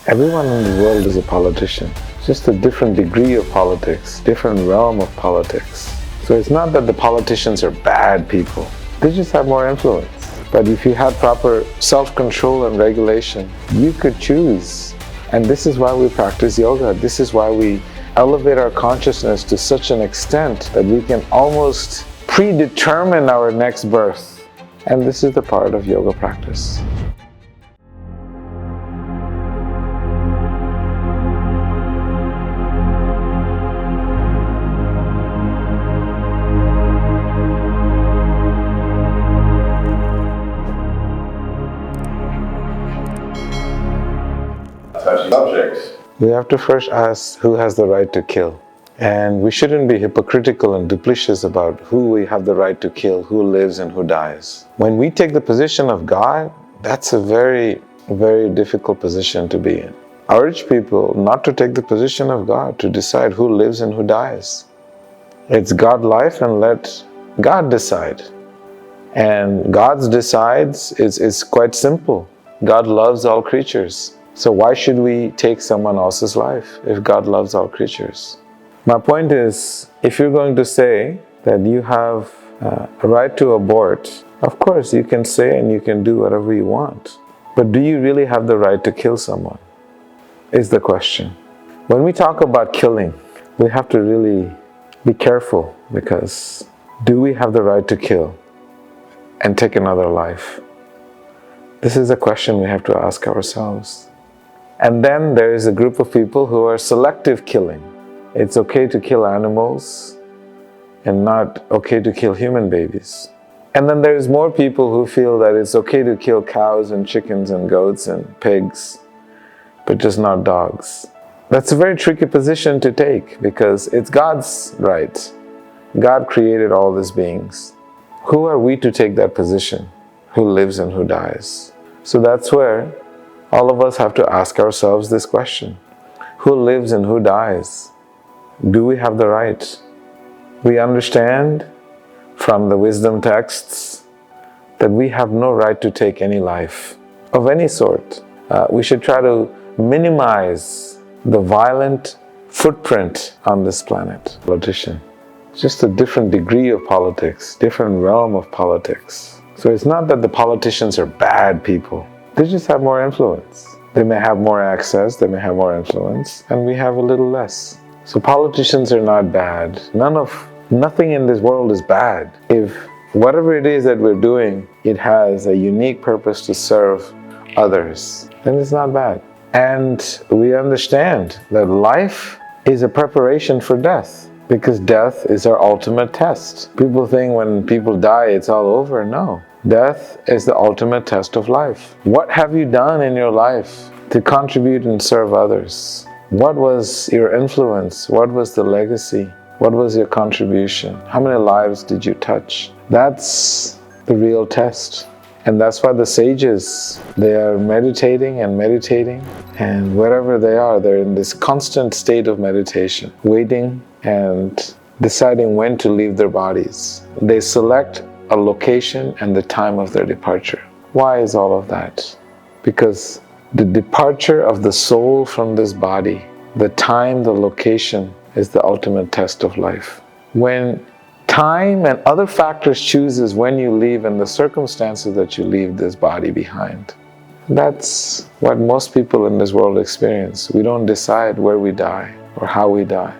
Everyone in the world is a politician. Just a different degree of politics, different realm of politics. So it's not that the politicians are bad people. They just have more influence. But if you had proper self-control and regulation, you could choose. And this is why we practice yoga. This is why we elevate our consciousness to such an extent that we can almost predetermine our next birth. And this is the part of yoga practice. Subjects. We have to first ask who has the right to kill. And we shouldn't be hypocritical and duplicitous about who we have the right to kill, who lives and who dies. When we take the position of God, that's a very, very difficult position to be in. I urge people not to take the position of God to decide who lives and who dies. It's God's life and let God decide. And God's decides is quite simple. God loves all creatures. So why should we take someone else's life if God loves all creatures? My point is, if you're going to say that you have a right to abort, of course you can say and you can do whatever you want. But do you really have the right to kill someone? Is the question. When we talk about killing, we have to really be careful, because do we have the right to kill and take another life? This is a question we have to ask ourselves. And then there is a group of people who are selective killing. It's okay to kill animals and not okay to kill human babies. And then there's more people who feel that it's okay to kill cows and chickens and goats and pigs, but just not dogs. That's a very tricky position to take, because it's God's right. God created all these beings. Who are we to take that position? Who lives and who dies? So that's where all of us have to ask ourselves this question. Who lives and who dies? Do we have the right? We understand from the wisdom texts that we have no right to take any life of any sort. We should try to minimize the violent footprint on this planet. Politician. Just a different degree of politics, different realm of politics. So it's not that the politicians are bad people. They just have more influence. They may have more access, they may have more influence, and we have a little less. So politicians are not bad. Nothing in this world is bad. If whatever it is that we're doing, it has a unique purpose to serve others, then it's not bad. And we understand that life is a preparation for death, because death is our ultimate test. People think when people die, it's all over. No. Death is the ultimate test of life. What have you done in your life to contribute and serve others? What was your influence? What was the legacy? What was your contribution? How many lives did you touch? That's the real test. And that's why the sages, they are meditating, and wherever they are, they're in this constant state of meditation, waiting and deciding when to leave their bodies. They select a location and the time of their departure. Why is all of that? Because the departure of the soul from this body, the time, the location, is the ultimate test of life. When time and other factors chooses when you leave and the circumstances that you leave this body behind, that's what most people in this world experience. We don't decide where we die or how we die.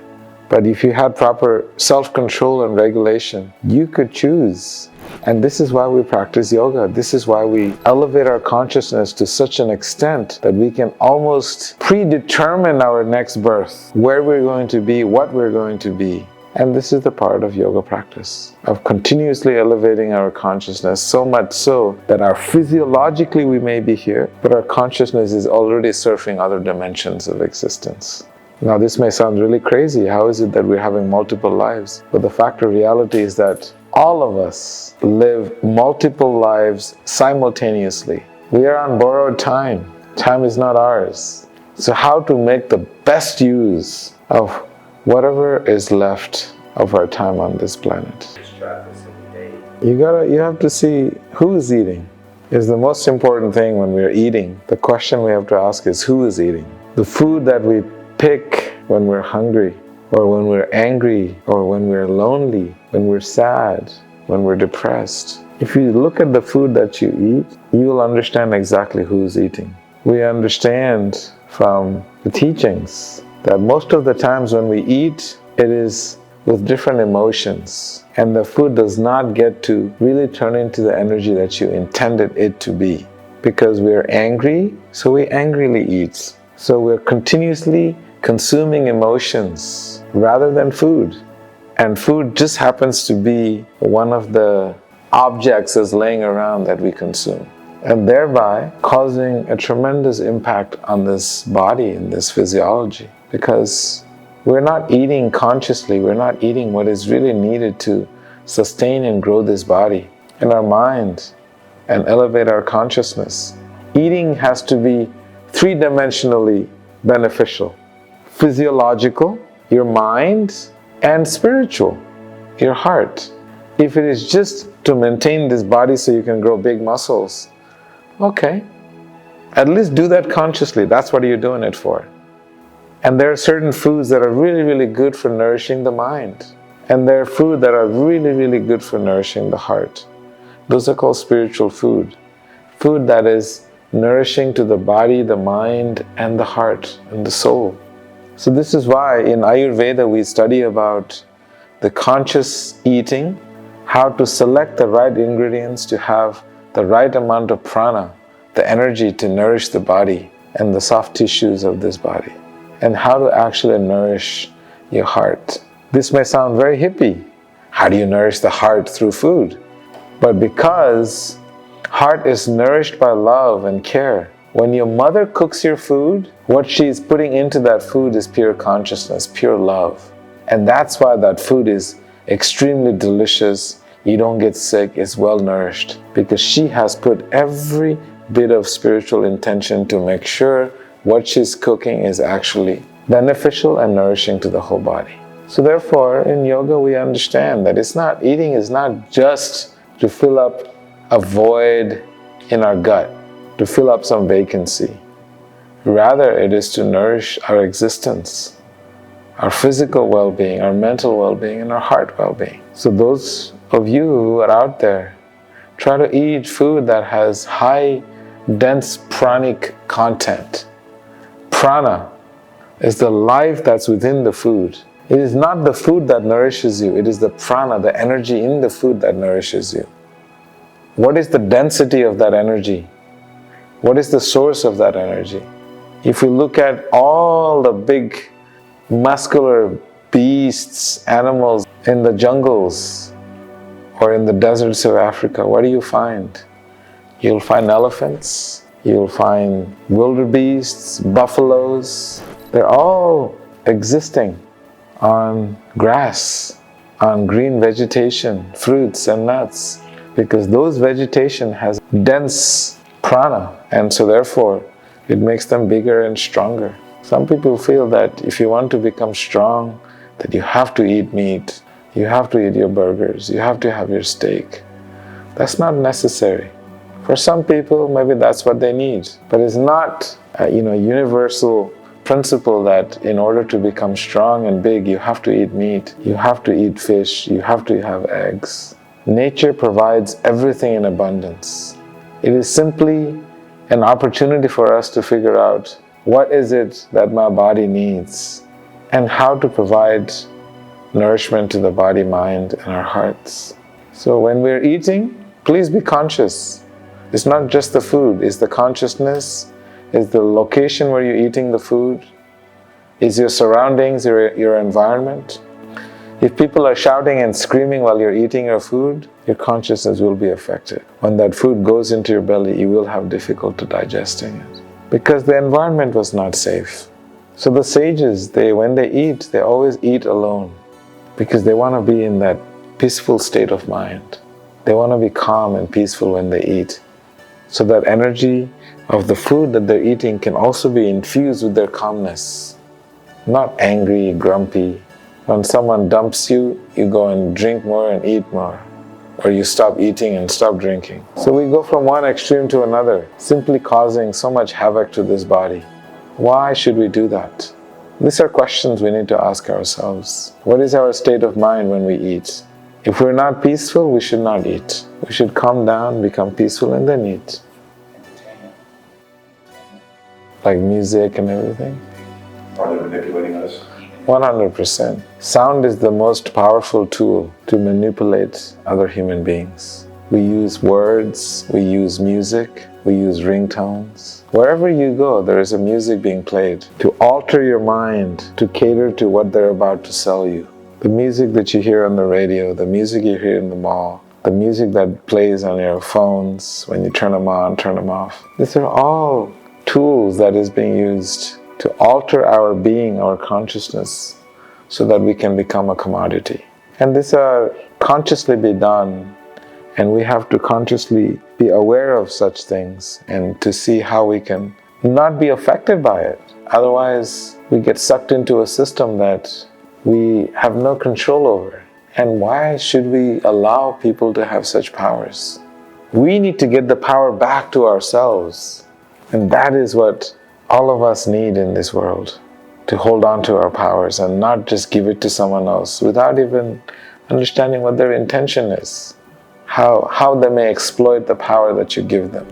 But if you had proper self-control and regulation, you could choose. And this is why we practice yoga. This is why we elevate our consciousness to such an extent that we can almost predetermine our next birth, where we're going to be, what we're going to be. And this is the part of yoga practice, of continuously elevating our consciousness, so much so that physiologically we may be here, but our consciousness is already surfing other dimensions of existence. Now this may sound really crazy. How is it that we're having multiple lives? But the fact of reality is that all of us live multiple lives simultaneously. We are on borrowed time. Time is not ours. So how to make the best use of whatever is left of our time on this planet? You have to see who is eating. Is the most important thing when we're eating. The question we have to ask is who is eating? The food that we pick when we're hungry, or when we're angry, or when we're lonely, when we're sad, when we're depressed. If you look at the food that you eat, you'll understand exactly who's eating. We understand from the teachings that most of the times when we eat, it is with different emotions, and the food does not get to really turn into the energy that you intended it to be. Because we're angry, so we angrily eat. So we're continuously consuming emotions rather than food. And food just happens to be one of the objects that's laying around that we consume, and thereby causing a tremendous impact on this body and this physiology. Because we're not eating consciously, we're not eating what is really needed to sustain and grow this body and our mind and elevate our consciousness. Eating has to be three-dimensionally beneficial: physiological, your mind, and spiritual, your heart. If it is just to maintain this body so you can grow big muscles, okay, at least do that consciously. That's what you're doing it for. And there are certain foods that are really, really good for nourishing the mind. And there are foods that are really, really good for nourishing the heart. Those are called spiritual food. Food that is nourishing to the body, the mind, and the heart, and the soul. So this is why in Ayurveda we study about the conscious eating, how to select the right ingredients to have the right amount of prana, the energy to nourish the body and the soft tissues of this body, and how to actually nourish your heart. This may sound very hippie. How do you nourish the heart through food? But because heart is nourished by love and care, when your mother cooks your food, what she's putting into that food is pure consciousness, pure love. And that's why that food is extremely delicious. You don't get sick, it's well nourished, because she has put every bit of spiritual intention to make sure what she's cooking is actually beneficial and nourishing to the whole body. So therefore, in yoga we understand that eating is not just to fill up a void in our gut, to fill up some vacancy. Rather, it is to nourish our existence, our physical well-being, our mental well-being, and our heart well-being. So those of you who are out there, try to eat food that has high, dense pranic content. Prana is the life that's within the food. It is not the food that nourishes you, it is the prana, the energy in the food that nourishes you. What is the density of that energy? What is the source of that energy? If you look at all the big muscular beasts, animals in the jungles or in the deserts of Africa, what do you find? You'll find elephants, you'll find wildebeests, buffaloes. They're all existing on grass, on green vegetation, fruits and nuts, because those vegetation has dense prana, and so therefore it makes them bigger and stronger. Some people feel that if you want to become strong, that you have to eat meat, you have to eat your burgers, you have to have your steak. That's not necessary. For some people, maybe that's what they need, but it's not a universal principle that in order to become strong and big, you have to eat meat, you have to eat fish, you have to have eggs. Nature provides everything in abundance. It is simply an opportunity for us to figure out what is it that my body needs and how to provide nourishment to the body, mind, and our hearts. So when we're eating, please be conscious. It's not just the food, it's the consciousness, it's the location where you're eating the food, it's your surroundings, your environment. If people are shouting and screaming while you're eating your food, your consciousness will be affected. When that food goes into your belly, you will have difficulty digesting it, because the environment was not safe. So the sages, when they eat, they always eat alone, because they want to be in that peaceful state of mind. They want to be calm and peaceful when they eat, so that energy of the food that they're eating can also be infused with their calmness. Not angry, grumpy. When someone dumps you, you go and drink more and eat more, or you stop eating and stop drinking. So we go from one extreme to another, simply causing so much havoc to this body. Why should we do that? These are questions we need to ask ourselves. What is our state of mind when we eat? If we're not peaceful, we should not eat. We should calm down, become peaceful, and then eat. Like music and everything. Are they manipulating us? 100%. Sound is the most powerful tool to manipulate other human beings. We use words, we use music, we use ringtones. Wherever you go, there is a music being played to alter your mind, to cater to what they're about to sell you. The music that you hear on the radio, the music you hear in the mall, the music that plays on your phones when you turn them on, turn them off. These are all tools that is being used to alter our being, our consciousness, so that we can become a commodity. And these are consciously be done, and we have to consciously be aware of such things and to see how we can not be affected by it. Otherwise, we get sucked into a system that we have no control over. And why should we allow people to have such powers? We need to get the power back to ourselves. And that is what all of us need in this world, to hold on to our powers and not just give it to someone else without even understanding what their intention is, how they may exploit the power that you give them.